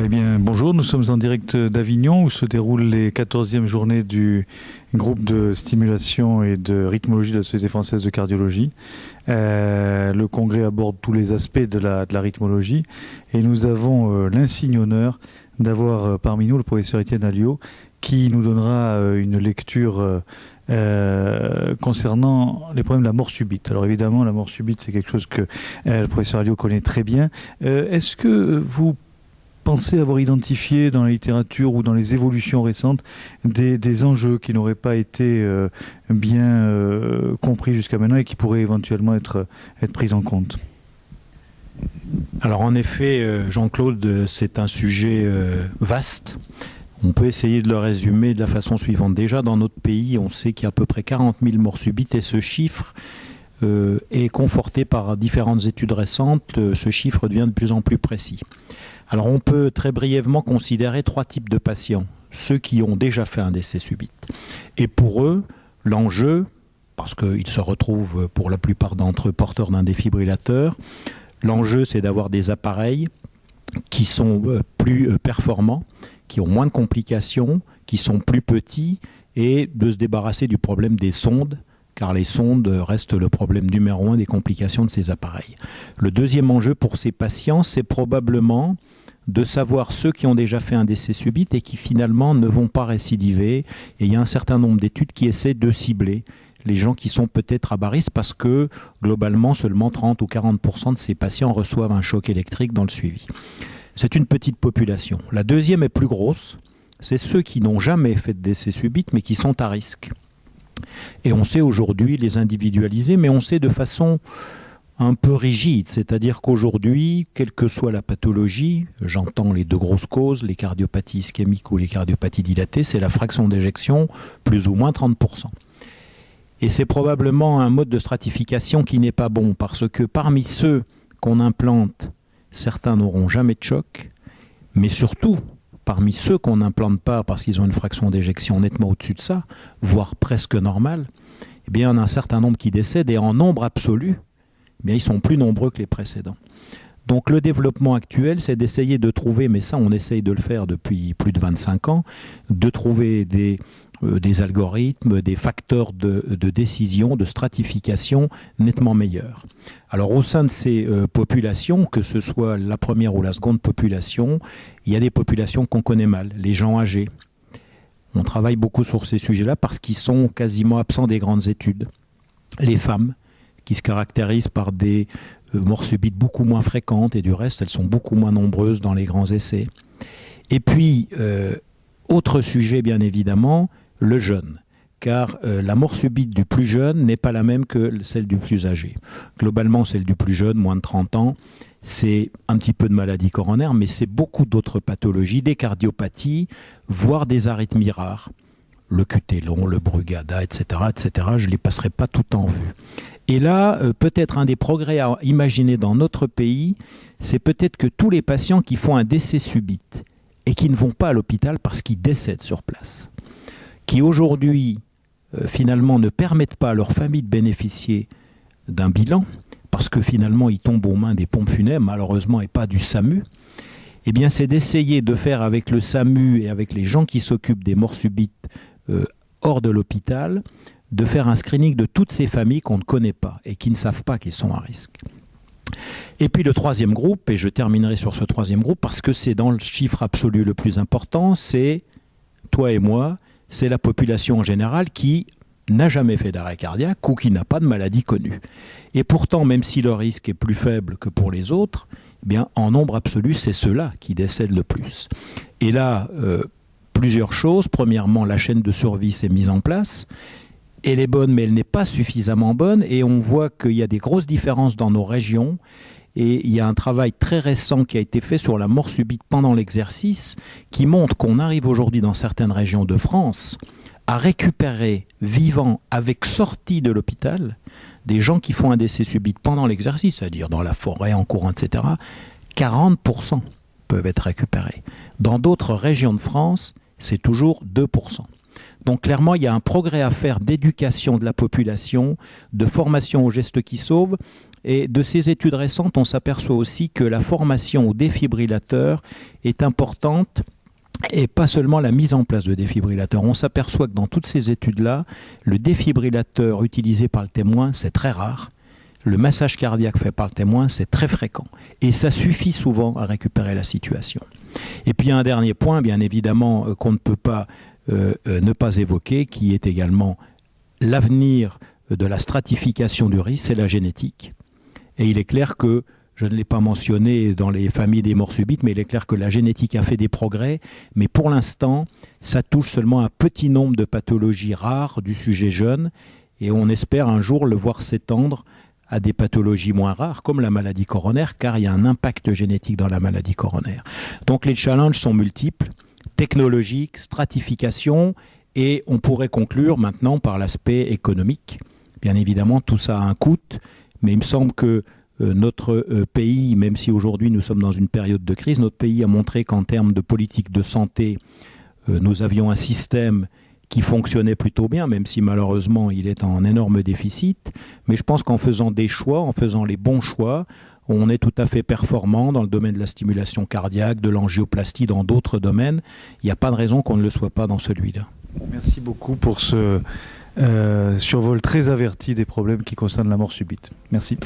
Eh bien, bonjour, nous sommes en direct d'Avignon où se déroulent les 14e journées du groupe de stimulation et de rythmologie de la Société française de cardiologie. Le congrès aborde tous les aspects de la rythmologie et nous avons l'insigne honneur d'avoir parmi nous le professeur Étienne Alliot qui nous donnera une lecture concernant les problèmes de la mort subite. Alors évidemment, la mort subite, c'est quelque chose que le professeur Alliot connaît très bien. Est-ce que vous pensez avoir identifié dans la littérature ou dans les évolutions récentes des enjeux qui n'auraient pas été bien compris jusqu'à maintenant et qui pourraient éventuellement être pris en compte? Alors en effet, Jean-Claude, c'est un sujet vaste. On peut essayer de le résumer de la façon suivante. Déjà, dans notre pays, on sait qu'il y a à peu près 40 000 morts subites et ce chiffre est conforté par différentes études récentes. Ce chiffre devient de plus en plus précis. Alors on peut très brièvement considérer trois types de patients. Ceux qui ont déjà fait un décès subit. Et pour eux, l'enjeu, parce qu'ils se retrouvent pour la plupart d'entre eux porteurs d'un défibrillateur, l'enjeu c'est d'avoir des appareils qui sont plus performants, qui ont moins de complications, qui sont plus petits et de se débarrasser du problème des sondes, car les sondes restent le problème numéro 1 des complications de ces appareils. Le deuxième enjeu pour ces patients, c'est probablement de savoir ceux qui ont déjà fait un décès subit et qui finalement ne vont pas récidiver. Et il y a un certain nombre d'études qui essaient de cibler les gens qui sont peut-être à bas risque parce que globalement seulement 30 ou 40% de ces patients reçoivent un choc électrique dans le suivi. C'est une petite population. La deuxième est plus grosse, c'est ceux qui n'ont jamais fait de décès subit mais qui sont à risque. Et on sait aujourd'hui les individualiser, mais on sait de façon un peu rigide, c'est-à-dire qu'aujourd'hui, quelle que soit la pathologie, j'entends les deux grosses causes, les cardiopathies ischémiques ou les cardiopathies dilatées, c'est la fraction d'éjection plus ou moins 30%. Et c'est probablement un mode de stratification qui n'est pas bon, parce que parmi ceux qu'on implante, certains n'auront jamais de choc, mais surtout, parmi ceux qu'on n'implante pas parce qu'ils ont une fraction d'éjection nettement au-dessus de ça, voire presque normale, eh bien, il y en a un certain nombre qui décèdent et en nombre absolu, eh bien, ils sont plus nombreux que les précédents. Donc le développement actuel, c'est d'essayer de trouver, mais ça on essaye de le faire depuis plus de 25 ans, de trouver des algorithmes, des facteurs de décision, de stratification nettement meilleurs. Alors au sein de ces populations, que ce soit la première ou la seconde population, il y a des populations qu'on connaît mal, les gens âgés. On travaille beaucoup sur ces sujets-là parce qu'ils sont quasiment absents des grandes études. Les femmes, qui se caractérisent par des morts subites beaucoup moins fréquentes et du reste, elles sont beaucoup moins nombreuses dans les grands essais. Et puis, autre sujet bien évidemment, le jeune. Car la mort subite du plus jeune n'est pas la même que celle du plus âgé. Globalement, celle du plus jeune, moins de 30 ans, c'est un petit peu de maladie coronaire, mais c'est beaucoup d'autres pathologies, des cardiopathies, voire des arythmies rares. Le QT long, le Brugada, etc., etc. Je ne les passerai pas tout en vue. Et là, peut-être un des progrès à imaginer dans notre pays, c'est peut-être que tous les patients qui font un décès subit et qui ne vont pas à l'hôpital parce qu'ils décèdent sur place, qui aujourd'hui, finalement, ne permettent pas à leur famille de bénéficier d'un bilan, parce que finalement, ils tombent aux mains des pompes funèbres, malheureusement, et pas du SAMU, eh bien, c'est d'essayer de faire avec le SAMU et avec les gens qui s'occupent des morts subites hors de l'hôpital, de faire un screening de toutes ces familles qu'on ne connaît pas et qui ne savent pas qu'ils sont à risque. Et puis le troisième groupe, et je terminerai sur ce troisième groupe parce que c'est dans le chiffre absolu le plus important, c'est toi et moi, c'est la population en général qui n'a jamais fait d'arrêt cardiaque ou qui n'a pas de maladie connue. Et pourtant, même si le risque est plus faible que pour les autres, eh bien, en nombre absolu, c'est ceux-là qui décèdent le plus. Et là, plusieurs choses. Premièrement, la chaîne de survie s'est mise en place. Elle est bonne, mais elle n'est pas suffisamment bonne. Et on voit qu'il y a des grosses différences dans nos régions. Et il y a un travail très récent qui a été fait sur la mort subite pendant l'exercice, qui montre qu'on arrive aujourd'hui dans certaines régions de France à récupérer vivants avec sortie de l'hôpital des gens qui font un décès subit pendant l'exercice, c'est-à-dire dans la forêt, en courant, etc. 40% peuvent être récupérés. Dans d'autres régions de France, c'est toujours 2%. Donc clairement, il y a un progrès à faire d'éducation de la population, de formation aux gestes qui sauvent. Et de ces études récentes, on s'aperçoit aussi que la formation au défibrillateur est importante et pas seulement la mise en place de défibrillateurs. On s'aperçoit que dans toutes ces études-là, le défibrillateur utilisé par le témoin, c'est très rare. Le massage cardiaque fait par le témoin, c'est très fréquent. Et ça suffit souvent à récupérer la situation. Et puis un dernier point, bien évidemment, qu'on ne peut pas ne pas évoquer, qui est également l'avenir de la stratification du risque, c'est la génétique. Et il est clair que, je ne l'ai pas mentionné dans les familles des morts subites, mais il est clair que la génétique a fait des progrès, mais pour l'instant, ça touche seulement un petit nombre de pathologies rares du sujet jeune, et on espère un jour le voir s'étendre à des pathologies moins rares, comme la maladie coronaire, car il y a un impact génétique dans la maladie coronaire. Donc les challenges sont multiples, technologiques, stratification, et on pourrait conclure maintenant par l'aspect économique. Bien évidemment, tout ça a un coût, mais il me semble que notre pays, même si aujourd'hui nous sommes dans une période de crise, notre pays a montré qu'en termes de politique de santé, nous avions un système qui fonctionnait plutôt bien, même si malheureusement il est en énorme déficit. Mais je pense qu'en faisant des choix, en faisant les bons choix, on est tout à fait performant dans le domaine de la stimulation cardiaque, de l'angioplastie, dans d'autres domaines. Il n'y a pas de raison qu'on ne le soit pas dans celui-là. Merci beaucoup pour ce survol très averti des problèmes qui concernent la mort subite. Merci.